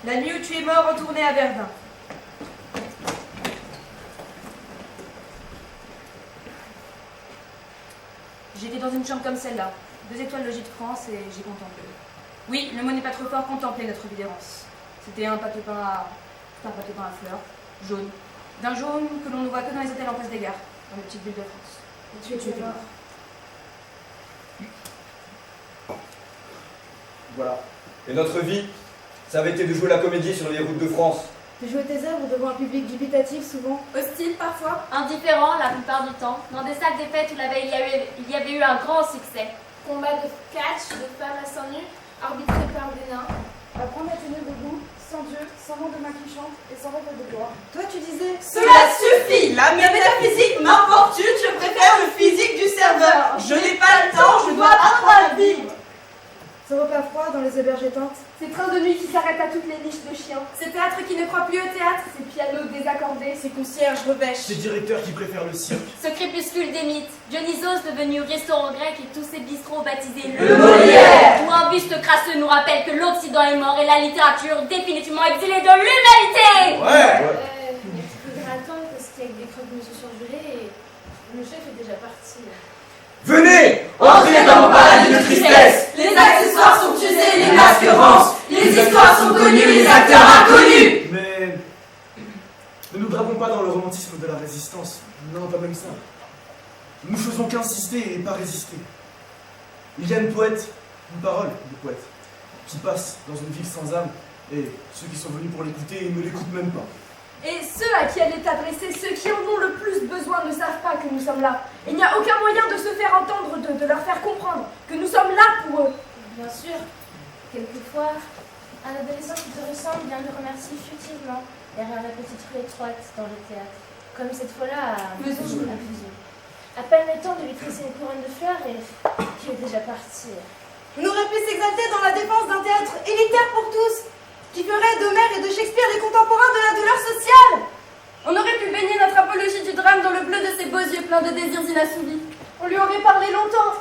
La nuit où tu es mort, retourné à Verdun. J'étais dans une chambre comme celle-là, 2 étoiles logis de France, et j'ai contemplé. Oui, le mot n'est pas trop fort, contempler notre vie d'errance. C'était un pâte de pain à fleurs, jaune. D'un jaune que l'on ne voit que dans les hôtels en face des gares, dans les petites villes de France. Et tu étais mort. Voilà. Et notre vie, ça avait été de jouer la comédie sur les routes de France. De jouer tes œuvres devant un public dubitatif souvent. Hostile parfois. Indifférent la plupart du temps. Dans des salles des fêtes où la veille il y avait eu un grand succès. Combat de catch, de femmes à seins nus, arbitré par des nains. Apprendre à tenir debout, sans Dieu, sans nom de main qui chante et sans rêve de gloire. Toi tu disais... Cela suffit. La métaphysique m'importune, je préfère le physique du serveur. Je n'ai pas le temps, je dois apprendre à vivre. Ce repas froid dans les auberges éteintes. Ces trains de nuit qui s'arrêtent à toutes les niches de chiens. Ces théâtres qui ne croient plus au théâtre. Ces pianos désaccordés. Ces concierges revêches. Ces directeurs qui préfèrent le cirque. Ce crépuscule des mythes. Dionysos devenu restaurant grec et tous ces bistrots baptisés le Molière. Où un buste crasseux nous rappelle que l'Occident est mort et la littérature définitivement exilée de l'humanité. Ouais. Entrez dans mon paradis de tristesse. Les accessoires sont usés, les masques rancent. Les histoires sont connues, les acteurs inconnus. Mais ne nous drapons pas dans le romantisme de la résistance. Non, pas même ça. Nous faisons qu'insister et pas résister. Il y a une poète, une parole de poète, qui passe dans une ville sans âme, et ceux qui sont venus pour l'écouter ne l'écoutent même pas. Et ceux à qui elle est adressée, ceux qui en ont le plus besoin, ne savent pas que nous sommes là. Il n'y a aucun moyen de se faire entendre, de leur faire comprendre que nous sommes là pour eux. Bien sûr, quelquefois, un adolescent qui te ressemble vient te remercier furtivement derrière la petite rue étroite dans le théâtre. Comme cette fois-là à Vesoul. À peine le temps de lui tresser une couronne de fleurs et qu'il est déjà parti. On aurait pu s'exalter dans la défense d'un théâtre élitaire pour tous, qui ferait d'Homère et de Shakespeare les contemporains de la douleur sociale. On aurait pu baigner notre apologie du drame dans le bleu de ses beaux yeux pleins de désirs inassouvis. On lui aurait parlé longtemps,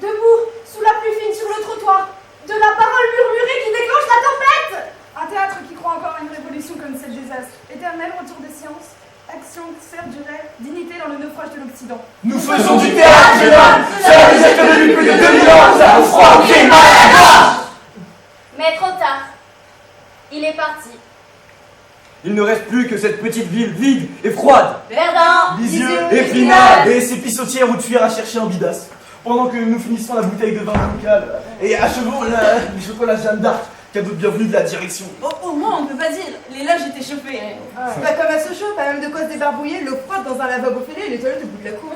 debout, sous la pluie fine sur le trottoir, de la parole murmurée qui déclenche la tempête. Un théâtre qui croit encore à une révolution comme celle des astres, éternel retour des sciences, action, sphère du rêve, dignité dans le naufrage de l'Occident. Nous faisons du théâtre, jeune homme. Cela nous est devenu plus de 2000 ans. Nous avons froid au pied, mal à la gorge. Mais trop tard. Il est parti. Il ne reste plus que cette petite ville vide et froide. Verdun, Lisieux, Épinal et ces pissotières où tu iras chercher un bidas. Pendant que nous finissons la bouteille de vin local et achevons les chocolats Jeanne d'Arc, cadeau de bienvenue de la direction. Au moins, on ne peut pas dire. Les loges étaient chauffées. C'est pas comme à Sochaux, pas même de quoi se débarbouiller, l'eau froide dans un lavabo fêlé et les toilettes au bout de la cour.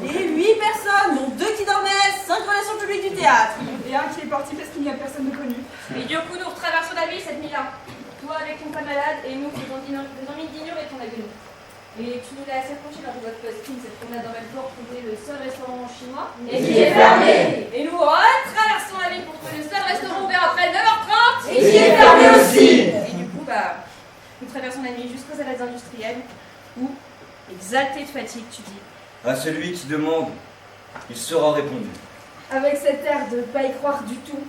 Et 8 personnes, dont 2 qui dormaient, 5 relations publiques du théâtre. Et un qui est parti parce qu'il n'y a personne de connu. Et du coup, nous retraversons la ville cette nuit-là. Toi avec ton pas malade et nous faisons mine d'ignorer ton avenir. Et tu nous l'as assez approché lors de votre posting, cette promenade dans Belfort, trouver le seul restaurant chinois. Et qui est fermé. Et nous retraversons la ville pour trouver le seul restaurant ouvert après 9h30. Et qui est fermé aussi. Et du coup, nous traversons la nuit jusqu'aux salles industrielles où, exalté de fatigue, tu dis: À celui qui demande, il sera répondu. Avec cet air de pas y croire du tout.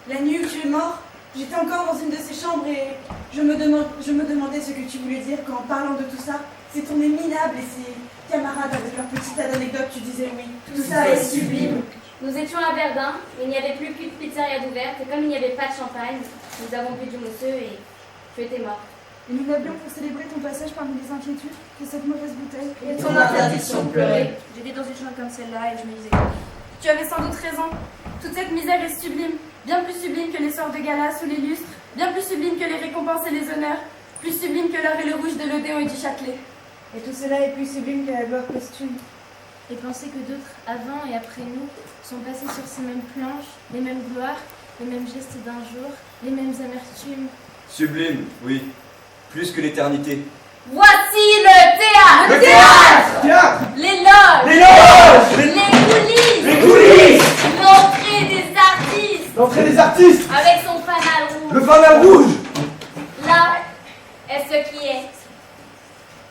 La nuit où tu es mort, j'étais encore dans une de ces chambres et je me demandais ce que tu voulais dire quand, en parlant de tout ça, c'est ton minable et ses camarades avec leur petite d'anecdote, tu disais oui. Tout ça est sublime. Nous étions à Verdun, il n'y avait plus qu'une pizzeria d'ouverte et comme il n'y avait pas de champagne, nous avons bu du mousseux et tu étais mort. Et nous n'avions pour célébrer ton passage parmi les inquiétudes que cette mauvaise bouteille. Et ton interdiction de pleurer. J'étais dans une chambre comme celle-là et je me disais: Tu avais sans doute raison. Toute cette misère est sublime. Bien plus sublime que les sorts de gala sous les lustres. Bien plus sublime que les récompenses et les honneurs. Plus sublime que l'or et le rouge de l'Odéon et du Châtelet. Et tout cela est plus sublime que la gloire posthume. Et penser que d'autres, avant et après nous, sont passés sur ces mêmes planches, les mêmes gloires, les mêmes gestes d'un jour, les mêmes amertumes. Sublime, oui. Plus que l'éternité. Voici le théâtre. Le théâtre. Théâtre, Les loges. Les loges. Les coulisses. Les coulisses. L'entrée des artistes. l'entrée des artistes, Avec son fanal rouge. le fanal rouge. Là est ce qui est.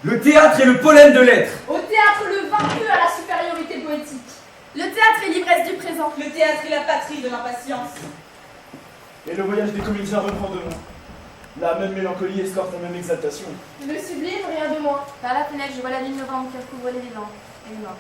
Le théâtre est le pollen de l'être. Au théâtre, le vaincu à la supériorité poétique. Le théâtre est l'ivresse du présent. Le théâtre est la patrie de l'impatience. Et le voyage des comédiens reprend demain. La même mélancolie escorte la même exaltation. Le sublime, rien de moins. par la fenêtre, je vois la ligne novembre qui recouvre les vivants et les morts.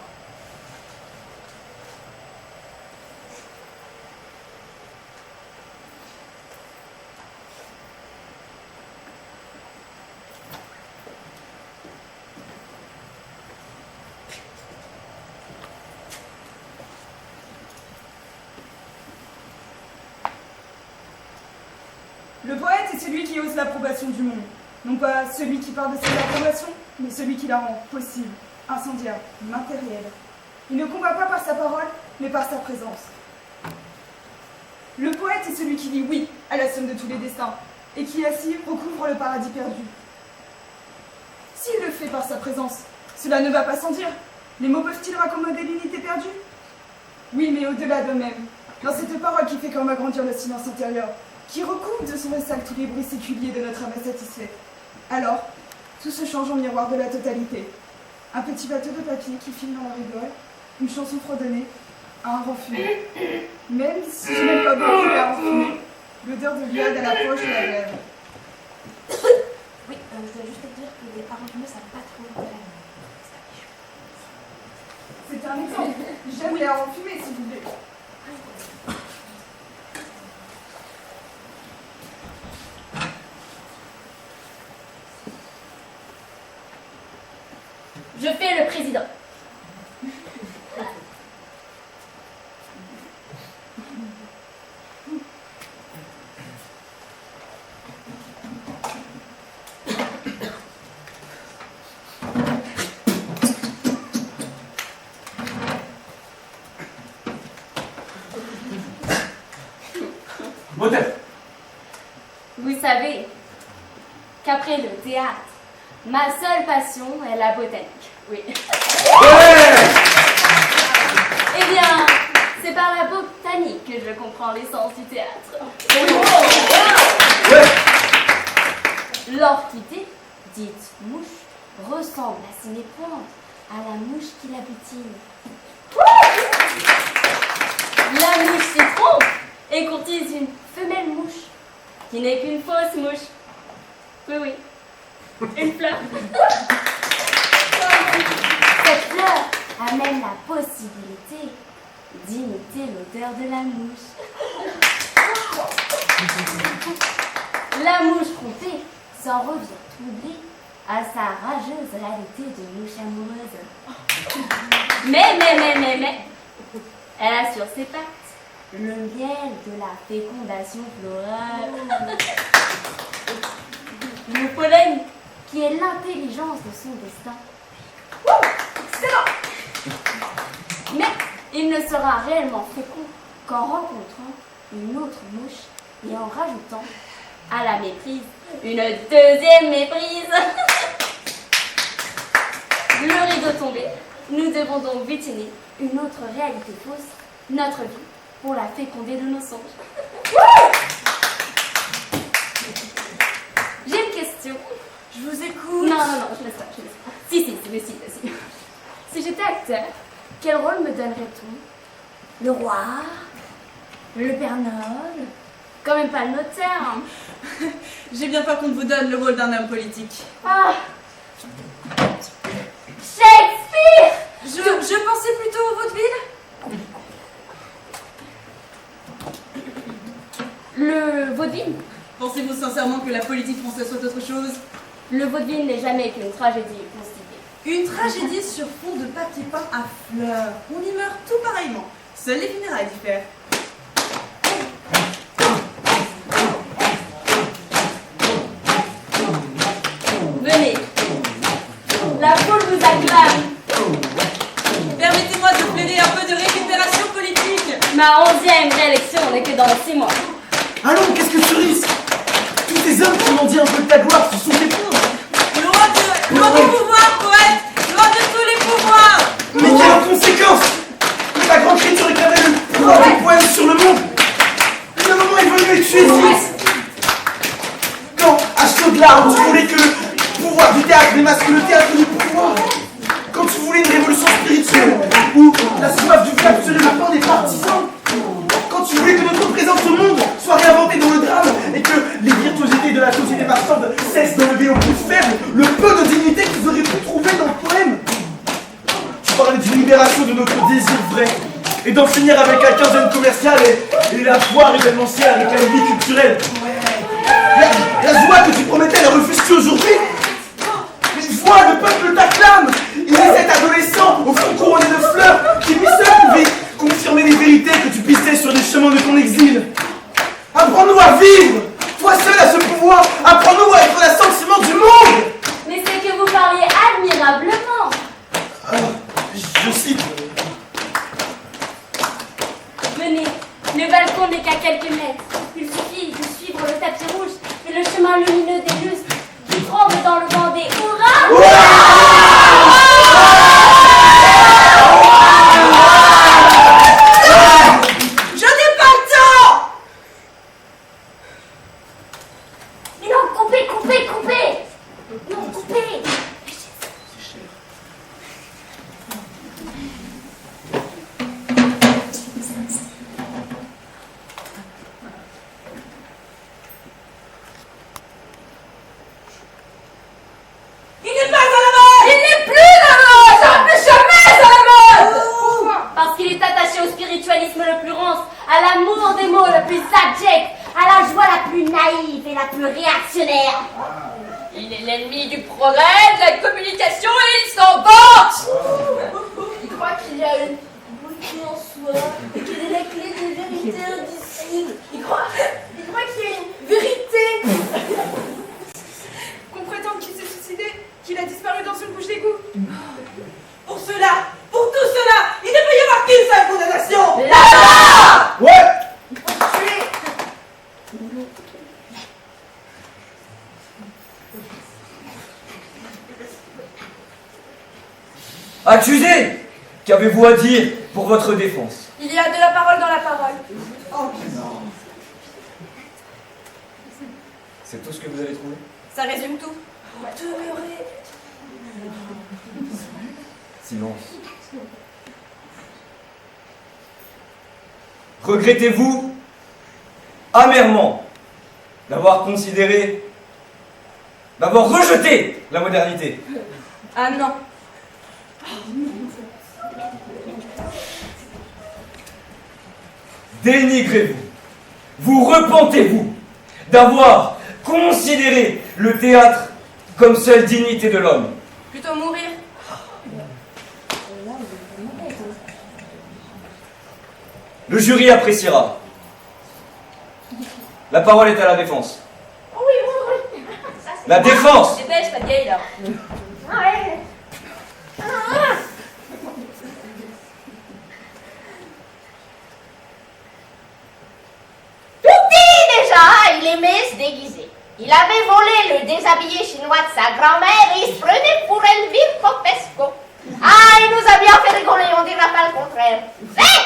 Le poète est celui qui ose l'approbation du monde. Non pas celui qui parle de cette approbation, mais celui qui la rend possible, incendiaire, matérielle. Il ne combat pas par sa parole, mais par sa présence. Le poète est celui qui dit oui à la somme de tous les destins, et qui ainsi recouvre le paradis perdu. S'il le fait par sa présence, cela ne va pas sans dire. Les mots peuvent-ils raccommoder l'unité perdue? Oui, mais au-delà d'eux-mêmes, dans cette parole qui fait comme agrandir le silence intérieur, qui recouvre de son ressac tous les bruits séculiers de notre âme insatisfaite. Alors, tout se change en miroir de la totalité. Un petit bateau de papier qui file dans la rigole, une chanson fredonnée, un refus. Même si je n'aime pas beaucoup l'air enfumé, l'odeur de viande à l'approche de la grève. Oui, je dois juste te dire que les parents de ça n'a pas trop intérêt. C'est un exemple. J'avais à en fumer, s'il vous plaît. Je fais le président. Moteur. Vous savez qu'après le théâtre, ma seule passion est la botanique. Oui. Ouais. Eh bien, c'est par la botanique que je comprends l'essence du théâtre. Ouais. L'orchidée, dite mouche, ressemble à s'y méprendre à la mouche qui la butine. La mouche s'y trompe et courtise une femelle mouche, qui n'est qu'une fausse mouche. Oui, oui, une fleur. Cette fleur amène la possibilité d'imiter l'odeur de la mouche. La mouche trompée s'en revient troublée à sa rageuse réalité de mouche amoureuse. Mais, elle a sur ses pattes le miel de la fécondation florale. Le pollen qui est l'intelligence de son destin. Mais il ne sera réellement fécond qu'en rencontrant une autre mouche et en rajoutant à la méprise une deuxième méprise. Le rideau tombé, nous devons donc butiner une autre réalité fausse, notre vie, pour la féconder de nos songes. J'ai une question. Je vous écoute. Non, je laisse pas. Si. Si j'étais acteur, quel rôle me donnerait-on? Le roi? Le Père Noël? Quand même pas le notaire. J'ai bien peur qu'on vous donne le rôle d'un homme politique. Ah, Shakespeare! Je pensais plutôt au vaudeville. Le vaudeville? Pensez-vous sincèrement que la politique française soit autre chose? Le vaudeville n'est jamais qu'une tragédie constituée. Une tragédie sur fond de papier peint à fleurs. On y meurt tout pareillement. Seules les funérailles diffèrent. Venez. La foule vous acclame. Permettez-moi de plaider un peu de récupération politique. Ma 11e réélection n'est que dans 6 mois. Allons, qu'est-ce que tu risques? Tous ces hommes qui m'ont dit un peu de ta gloire, ce sont tes pauvres. Loin du pouvoir, poète. Loin de tous les pouvoirs. Mais quelle conséquence! La grande créature réclamait le pouvoir des poèmes sur le monde. Le moment est venu et tu hésites. Quand, à chaudes larmes, tu voulais que le pouvoir du théâtre démasque le théâtre du pouvoir. Quand tu voulais une révolution spirituelle, où la soif du fleuve serait le pain des partisans. Quand tu voulais que notre présence au monde soit réinventée dans le drame et que les virtuosités de la société marchande cessent d'enlever aux plus faibles le peu de dignité qu'ils auraient pu trouver dans le poème. Tu parlais d'une libération de notre désir vrai et d'en finir avec la quinzaine commerciale et la foire événementielle avec la vie culturelle. La joie que tu promettais, la refuses-tu aujourd'hui? Une voix, le peuple t'acclame. Il est cet adolescent au front couronné de fleurs qui lui seul pouvait confirmer les vérités que tu pissais sur les chemins de ton exil. Apprends-nous à vivre. Toi seul as ce pouvoir. Apprends-nous à être l'assentiment du monde. Mais c'est que vous parliez admirablement. Je cite. Venez, le balcon n'est qu'à quelques mètres. Il suffit de suivre le tapis rouge et le chemin lumineux des lustres qui tremblent dans plus abjecte, à la joie la plus naïve et la plus réactionnaire. Il est l'ennemi du progrès, de la communication et il s'en vante. Il croit qu'il y a une beauté en soi et qu'il est la clé des vérités indicibles. Il croit qu'il y a une vérité. Qu'on prétende qu'il s'est suicidé, qu'il a disparu dans une bouche d'égout. Pour tout cela, il ne peut y avoir qu'une seule condamnation. Ouais! Accusé! Qu'avez-vous à dire pour votre défense? Il y a de la parole dans la parole. C'est tout ce que vous avez trouvé? Ça résume tout. Silence. Regrettez-vous amèrement d'avoir rejeté la modernité? Ah non. Dénigrez-vous, vous repentez-vous d'avoir considéré le théâtre comme seule dignité de l'homme? Plutôt mourir. Le jury appréciera. La parole est à la défense. La défense! Dépêche, pas de gay là. Il aimait se déguiser. Il avait volé le déshabillé chinois de sa grand-mère et il se prenait pour Elvire Popesco. Ah, il nous a bien fait rigoler, on dira pas le contraire. Mais,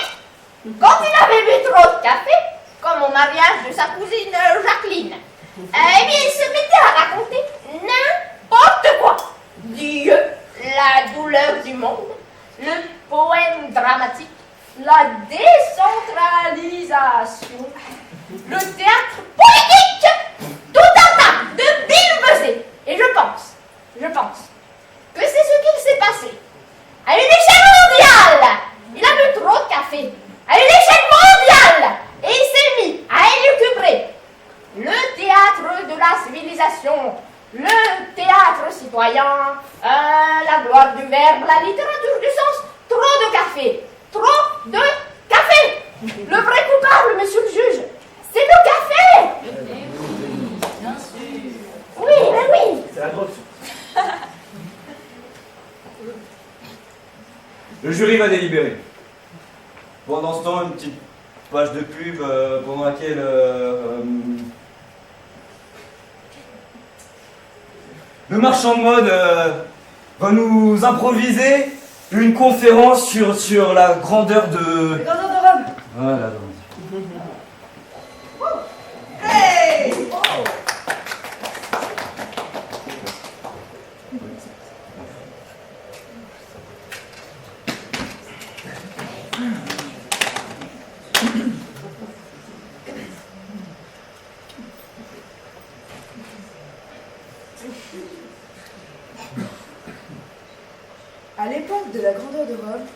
quand il avait bu trop de café, comme au mariage de sa cousine Jacqueline, eh bien, il se mettait à raconter n'importe quoi. Dieu, la douleur du monde, le poème dramatique, la décentralisation, le théâtre politique, tout un tas de billes. Et je pense que c'est ce qu'il s'est passé. À une échelle mondiale, il a bu trop de café. À une échelle mondiale, et il s'est mis à élucubrer le théâtre de la civilisation, le théâtre citoyen, la gloire du verbe, la littérature du sens. Trop de café, trop de café. Le vrai coupable, monsieur le juge, c'est le café. Bien sûr. Oui, mais oui. C'est la drogue. Le jury va délibérer. Pendant ce temps, une petite page de pub pendant laquelle le marchand de mode va nous improviser une conférence sur la grandeur de... La grandeur de Rome. Voilà, donc. Hey! À l'époque de la grandeur de Rome,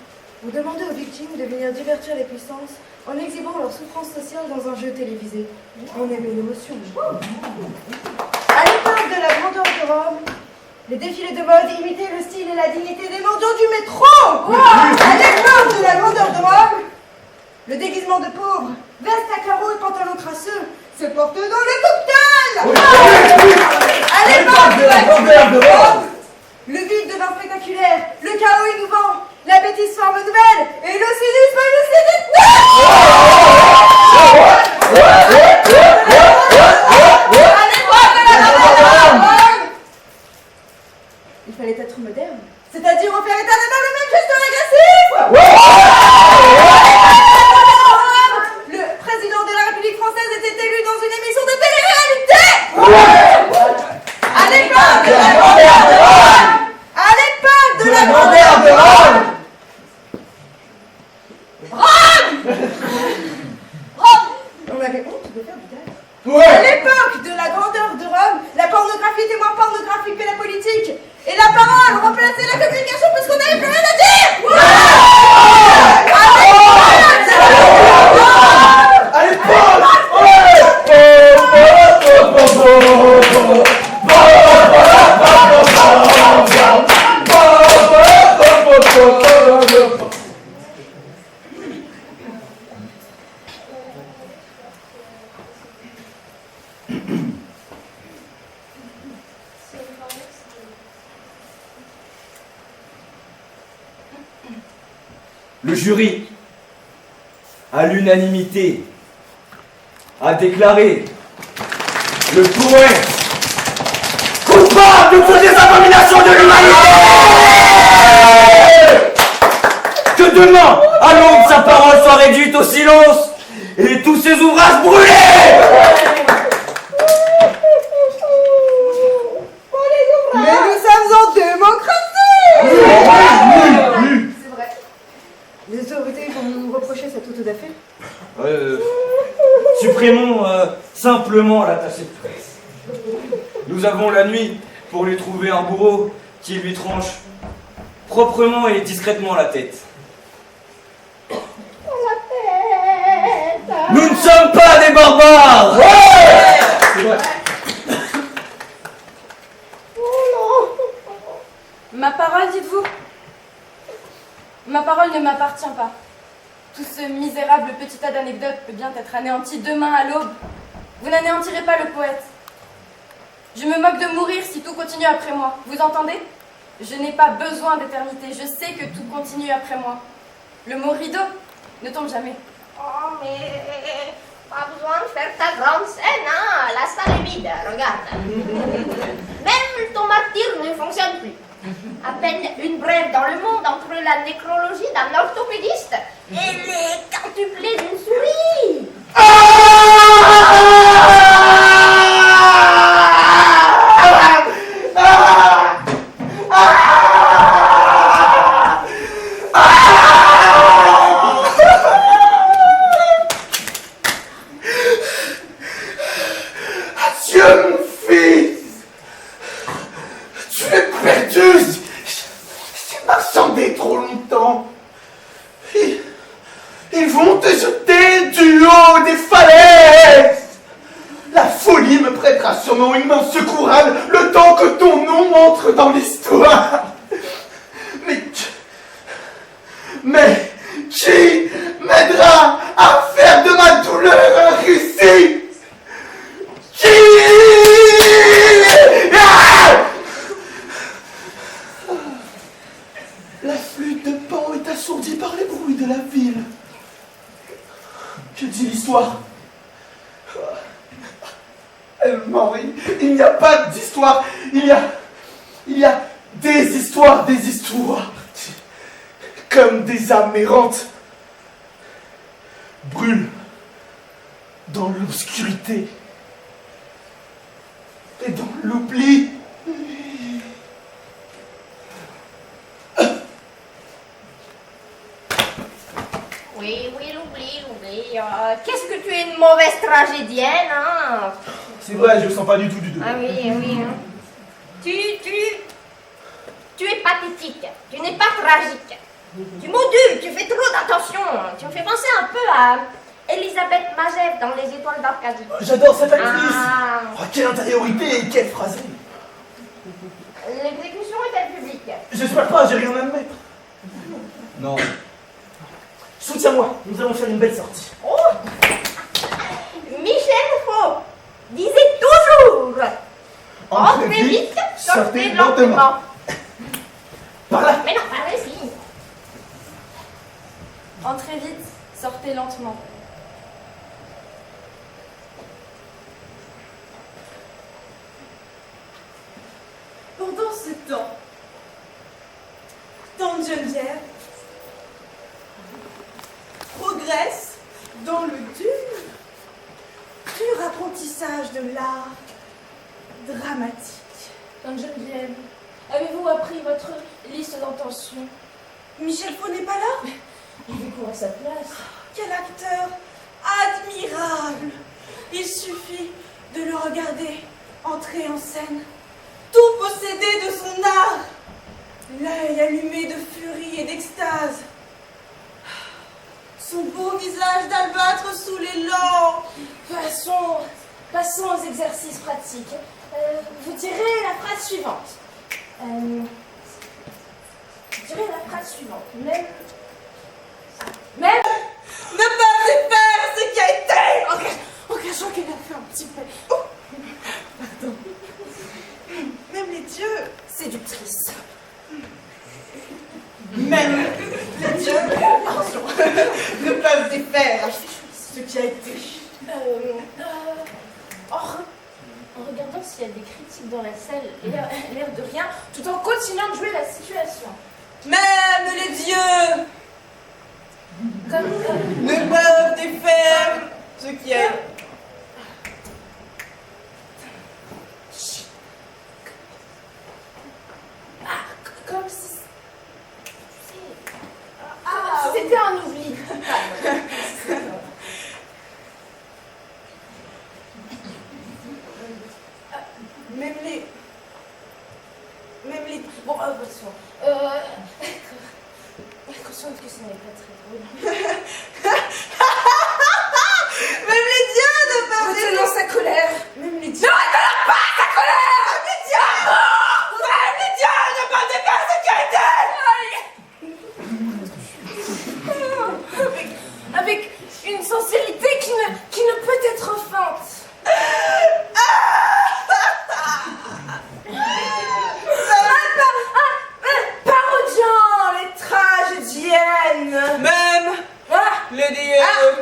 vous demandez aux victimes de venir divertir les puissances en exhibant leur souffrance sociale dans un jeu télévisé. On aimait l'émotion. À l'époque de la grandeur de Rome, les défilés de mode imitaient le style et la dignité des mendiants du métro. À l'époque de la grandeur de Rome, le déguisement de pauvres, veste à carreaux et pantalons crasseux, se porte dans le cocktail. À l'époque de la grandeur de Rome, le vide devint spectaculaire, le chaos innovant, la bêtise forme nouvelle et le cynisme il fallait être moderne, c'est-à-dire en faire éternellement le même geste régressif. Le président de la République française était élu dans une émission de télé-réalité. À l'époque de la grandeur de Rome. À l'époque de la grandeur de Rome. On avait honte de faire du théâtre. À l'époque de la grandeur de Rome, la pornographie était moins pornographique que la politique. Et la parole remplaçait la communication puisqu'on n'avait plus rien à dire. Le jury, à l'unanimité, a déclaré le poète coupable de toutes les abominations de l'humanité. Que demain, à l'aube, sa parole soit réduite au silence et tous ses ouvrages brûlés. Mais nous sommes en démocratie. C'est vrai. Les autorités vont nous reprocher cette auto d'affaires. Supprimons simplement l'attaché de presse. Nous avons la nuit pour lui trouver un bourreau qui lui tranche proprement et discrètement la tête. Nous ne sommes pas des barbares. C'est vrai. Ma parole, dites-vous? Ma parole ne m'appartient pas. Tout ce misérable petit tas d'anecdotes peut bien être anéanti demain à l'aube. Vous n'anéantirez pas le poète. Je me moque de mourir si tout continue après moi. Vous entendez? Je n'ai pas besoin d'éternité. Je sais que tout continue après moi. Le mot rideau ne tombe jamais. Oh, mais pas besoin de faire ta grande scène, hein? La salle est vide, regarde. Même ton martyr ne fonctionne plus. À peine une brève dans le monde entre la nécrologie d'un orthopédiste et les quintuplés d'une souris. Adieu, mon fils. Tu es perdu. J'ai marchandé trop longtemps. Ils vont te jeter du haut des falaises. La folie me prêtera sûrement une main secourable le temps que ton nom entre dans l'histoire. Mais qui m'aidera à faire de ma douleur un récit? Qui? La flûte de Pan est assourdie par les bruits de la ville. Que dit l'histoire? Elle m'en rit. Il n'y a pas d'histoire. Il y a des histoires, comme des âmes errantes, brûlent dans l'obscurité et dans l'oubli. Oui, l'oubli. Qu'est-ce que tu es une mauvaise tragédienne, hein? C'est vrai, je le sens pas du tout du tout. Ah oui, hein. Tu es pathétique. Tu n'es pas tragique. Tu modules, tu fais trop d'attention. Tu me fais penser un peu à Elisabeth Mazev dans Les Étoiles d'Arcadie. J'adore cette actrice. Ah. Oh, quelle intériorité et quelle phrasée. L'exécution est-elle publique? J'espère pas, j'ai rien à admettre. Non. Soutiens-moi, nous allons faire une belle sortie. Oh, Michel Faux disait toujours: entrez vite, sortez lentement. Par là. Mais non, par ici. Entrez vite, sortez lentement. Pendant ce temps, Tante Geneviève progresse dans le dur apprentissage de l'art dramatique. Tante Geneviève, avez-vous appris votre liste d'intentions? Michel Faux n'est pas là? Je vais courir à sa place. Quel acteur admirable! Il suffit de le regarder entrer en scène, tout possédé de son art, l'œil allumé de furie et d'extase, son beau visage d'albâtre sous les lampes. Passons aux exercices pratiques. Vous direz la phrase suivante. Même Ne pas défaire ce qui a été! Engageons qu'elle a fait un petit peu. Oh. Pardon. Même les dieux séductrices. Même les dieux ne peuvent défaire ce qui a été. En regardant s'il y a des critiques dans la salle, l'air de rien, tout en continuant de jouer la situation. Même les dieux ne peuvent défaire ce qui a été. Comme si c'était un oubli. Même les... Bon, attention. Consciente que ce n'est pas très drôle. Même les dieux ne peuvent Retenant sa colère. Même les dieux... Ne retenant pas sa colère. Même les dieux ne peuvent défaire ce qui a été. Avec une sincérité qui ne peut être feinte. Parodiant les tragédiennes. Même les dieux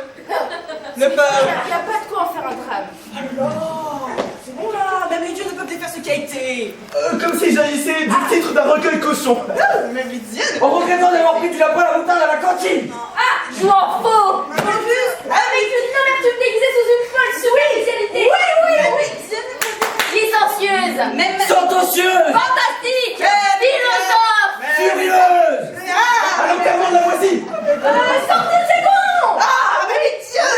ne peuvent... Il n'y a pas de quoi en faire un drame. Alors, c'est bon là, même les dieux ne peuvent défaire ce qui a été. Comme s'il s'agissait du titre d'un recueil cochon. Même les dieux ne... En regrettant d'avoir pris du lapin à la moutarde à la cantine. Je m'en fous. Avec une amertume déguisée sous une folle superficialité. Licencieuse. Même... Sententieuse. Fantastique. Philosophe. Furieuse. À l'enterrement de la voisine. Sortez de secondes. mais les dieux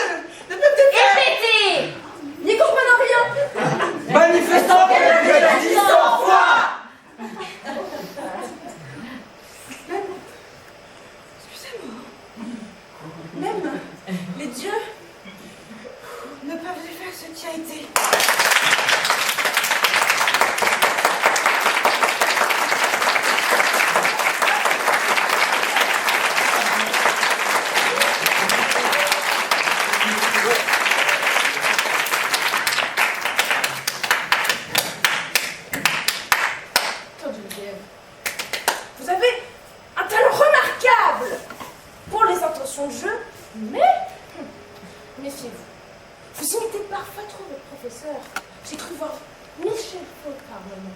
ne peuvent défaire... Répétez. N'y comprenant rien. Manifestant qu'elle a pu dit 100 fois. Même les dieux ne peuvent défaire ce qui a été. Vous avez un talent remarquable pour les intentions de jeu, mais méfiez-vous. Vous imitez parfois trop votre professeur. J'ai cru voir Michel Faux par moment.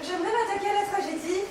J'aimerais m'attaquer à la tragédie.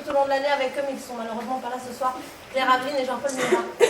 Tout au long de l'année avec eux, mais ils sont malheureusement pas là ce soir, Claire Aveline et Jean-Paul Murat.